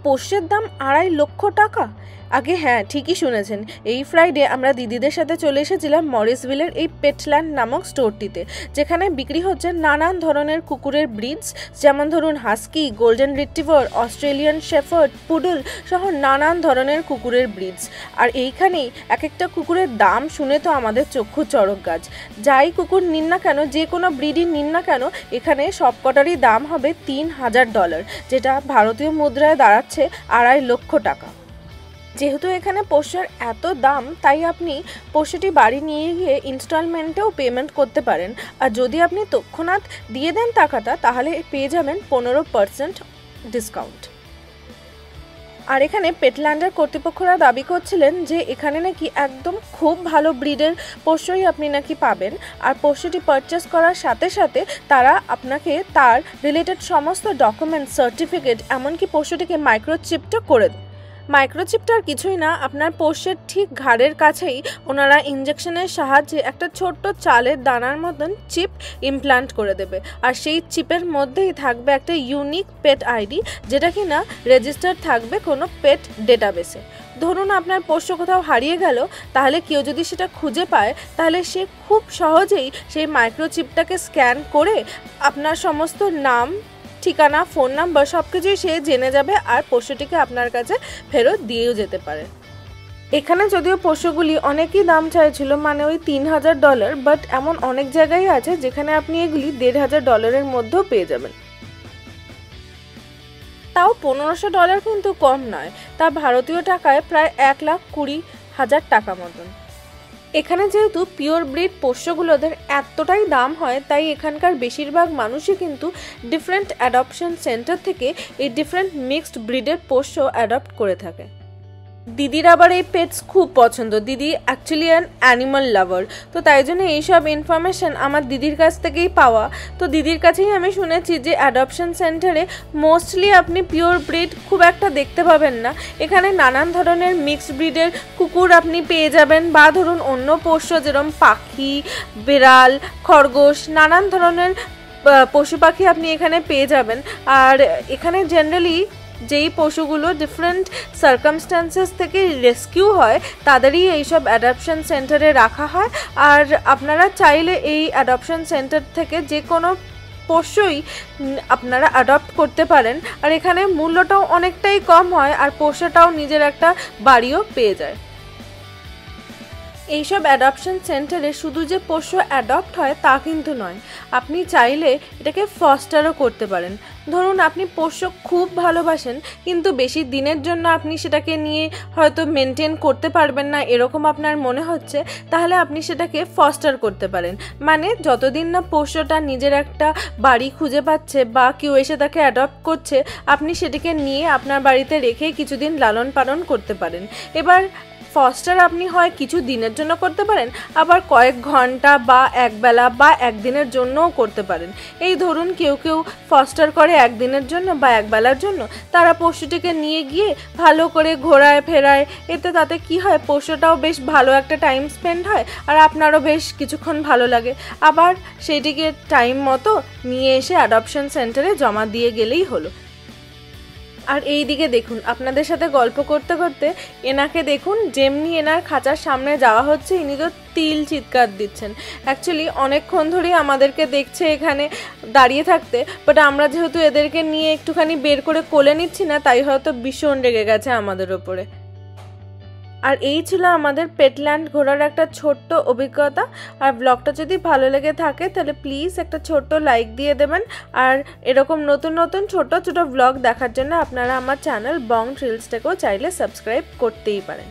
পোষ্যের দাম 2.5 লক্ষ টাকা। আগে হ্যাঁ, ঠিকই শুনেছেন, এই ফ্রাইডে আমরা দিদিদের সাথে চলে এসেছিলাম মরিসভিলের এই পেটল্যান্ড নামক স্টোরটিতে, যেখানে বিক্রি হচ্ছে নানান ধরনের কুকুরের ব্রিডস, যেমন ধরুন husky, golden retriever, Australian shepherd, poodle সহ নানান ধরনের কুকুরের ব্রিডস। আর এইখানেই এক একটা কুকুরের দাম শুনে তো আমাদের চক্ষু চড়ক গাছ। যাই কুকুর নিন না কেন, যে কোনো ব্রিডই নিন না কেন, এখানে সবকটারই দাম হবে $3000, যেটা ভারতীয় মুদ্রায় দাঁড়াচ্ছে 2.5 লক্ষ টাকা। যেহেতু এখানে পোষ্যের এত দাম, তাই আপনি পোষ্যটি বাড়ি নিয়ে গিয়ে ইনস্টলমেন্টেও পেমেন্ট করতে পারেন। আর যদি আপনি তৎক্ষণাৎ দিয়ে দেন টাকাটা, তাহলে পেয়ে যাবেন 15% ডিসকাউন্ট। আর এখানে পেটল্যান্ডের কর্তৃপক্ষরা দাবি করছিলেন যে এখানে নাকি একদম খুব ভালো ব্রিডের পোষ্যই আপনি নাকি পাবেন। আর পোষ্যটি পারচেস করার সাথে সাথে তারা আপনাকে তার রিলেটেড সমস্ত ডকুমেন্ট, সার্টিফিকেট, এমনকি পোষ্যটিকে মাইক্রোচিপটা করে দেয়। মাইক্রোচিপটা আর কিছুই না, আপনার পোষ্যের ঠিক ঘাড়ের কাছেই ওনারা ইঞ্জেকশনের সাহায্যে একটা ছোট্ট চালের দানার মতন চিপ ইমপ্লান্ট করে দেবে। আর সেই চিপের মধ্যেই থাকবে একটা ইউনিক পেট আইডি, যেটা কি না রেজিস্টার থাকবে কোনো পেট ডেটাবেসে। ধরুন আপনার পোষ্য কোথাও হারিয়ে গেল, তাহলে কেউ যদি সেটা খুঁজে পায়, তাহলে সে খুব সহজেই সেই মাইক্রোচিপটাকে স্ক্যান করে আপনার সমস্ত নাম, ঠিকানা, ফোন নাম্বার সব কিছুই সে জেনে যাবে আর পোষ্যটিকে আপনার কাছে ফেরত দিয়েও যেতে পারে। এখানে যদিও পোষ্যগুলি অনেকই দাম চাইছিল, মানে ওই $3000, বাট এমন অনেক জায়গায় আছে যেখানে আপনি এগুলি $1500 মধ্যেও পেয়ে যাবেন। তাও $1500 কিন্তু কম নয়, তা ভারতীয় টাকায় প্রায় 1,20,000 টাকা মতন। এখানে যেহেতু পিওর ব্রিড পোষ্যগুলোদের এতটাই দাম হয়, তাই এখানকার বেশিরভাগ মানুষই কিন্তু ডিফারেন্ট অ্যাডপশন সেন্টার থেকে এই ডিফারেন্ট মিক্সড ব্রিডের পোষ্য অ্যাডপ্ট করে থাকে। দিদির আবার এই পেটস খুব পছন্দ। দিদি অ্যাকচুয়ালি অ্যানিমাল লাভার, তো তাই জন্য এইসব ইনফরমেশান আমার দিদির কাছ থেকেই পাওয়া। তো দিদির কাছেই আমি শুনেছি যে অ্যাডপশন সেন্টারে মোস্টলি আপনি পিওর ব্রিড খুব একটা দেখতে পাবেন না। এখানে নানান ধরনের মিক্সড ব্রিডের কুকুর আপনি পেয়ে যাবেন, বা ধরুন অন্য পোষ্য যেরকম পাখি, বিড়াল, খরগোশ, নানান ধরনের পশু পাখি আপনি এখানে পেয়ে যাবেন। আর এখানে জেনারেলি যেই পশুগুলো ডিফারেন্ট সার্কামস্ট্যান্সেস থেকে রেস্কিউ হয়, তাদেরই এইসব অ্যাডপশন সেন্টারে রাখা হয়। আর আপনারা চাইলে এই অ্যাডপশন সেন্টার থেকে যে কোনো পোষ্যই আপনারা অ্যাডপ্ট করতে পারেন। আর এখানে মূল্যটাও অনেকটাই কম হয়, আর পোষ্যটাও নিজের একটা বাড়িও পেয়ে যায়। এইসব অ্যাডপশন সেন্টারে শুধু যে পোষ্য অ্যাডপ্ট হয় তা কিন্তু নয়, আপনি চাইলে এটাকে ফস্টারও করতে পারেন। ধরুন আপনি পোষ্য খুব ভালোবাসেন, কিন্তু বেশি দিনের জন্য আপনি সেটাকে নিয়ে হয়তো মেনটেন করতে পারবেন না, এরকম আপনার মনে হচ্ছে, তাহলে আপনি সেটাকে ফস্টার করতে পারেন। মানে যতদিন না পোষ্যটা নিজের একটা বাড়ি খুঁজে পাচ্ছে বা কেউ এসে তাকে অ্যাডপ্ট করছে, আপনি সেটিকে নিয়ে আপনার বাড়িতে রেখে কিছুদিন লালন পালন করতে পারেন। এবার ফস্টার আপনি হয় কিছু দিনের জন্য করতে পারেন, আবার কয়েক ঘন্টা বা একবেলা বা একদিনের জন্যও করতে পারেন। এই ধরুন কেউ কেউ ফস্টার করে একদিনের জন্য বা একবেলার জন্য, তারা পশুটিকে নিয়ে গিয়ে ভালো করে ঘোরায় ফেরায়, এতে তাতে কি হয়, পশুটাও বেশ ভালো একটা টাইম স্পেন্ড হয় আর আপনারও বেশ কিছুক্ষণ ভালো লাগে। আবার সেইটিকে টাইম মতো নিয়ে এসে অ্যাডপশন সেন্টারে জমা দিয়ে গেলেই হলো। আর এই দিকে দেখুন, আপনাদের সাথে গল্প করতে করতে এনাকে দেখুন, যেমনি এনার খাঁচার সামনে যাওয়া হচ্ছে, ইনি তো তিল চিৎকার দিচ্ছেন। অ্যাকচুয়ালি অনেকক্ষণ ধরেই আমাদেরকে দেখছে এখানে দাঁড়িয়ে থাকতে, বাট আমরা যেহেতু এদেরকে নিয়ে একটুখানি বের করে কোলে নিচ্ছি না, তাই হয়তো ভীষণ রেগে গেছে আমাদের ওপরে। আর এই ছিল আমাদের পেটল্যান্ড ঘোরার একটা ছোট্ট অভিজ্ঞতা। আর ব্লগটা যদি ভালো লেগে থাকে তাহলে প্লিজ একটা ছোট্ট লাইক দিয়ে দেবেন। আর এরকম নতুন নতুন ছোট ছোট ব্লগ দেখার জন্য আপনারা আমার চ্যানেল বং ট্রিলসটাকেও চাইলে সাবস্ক্রাইব করতেই পারেন।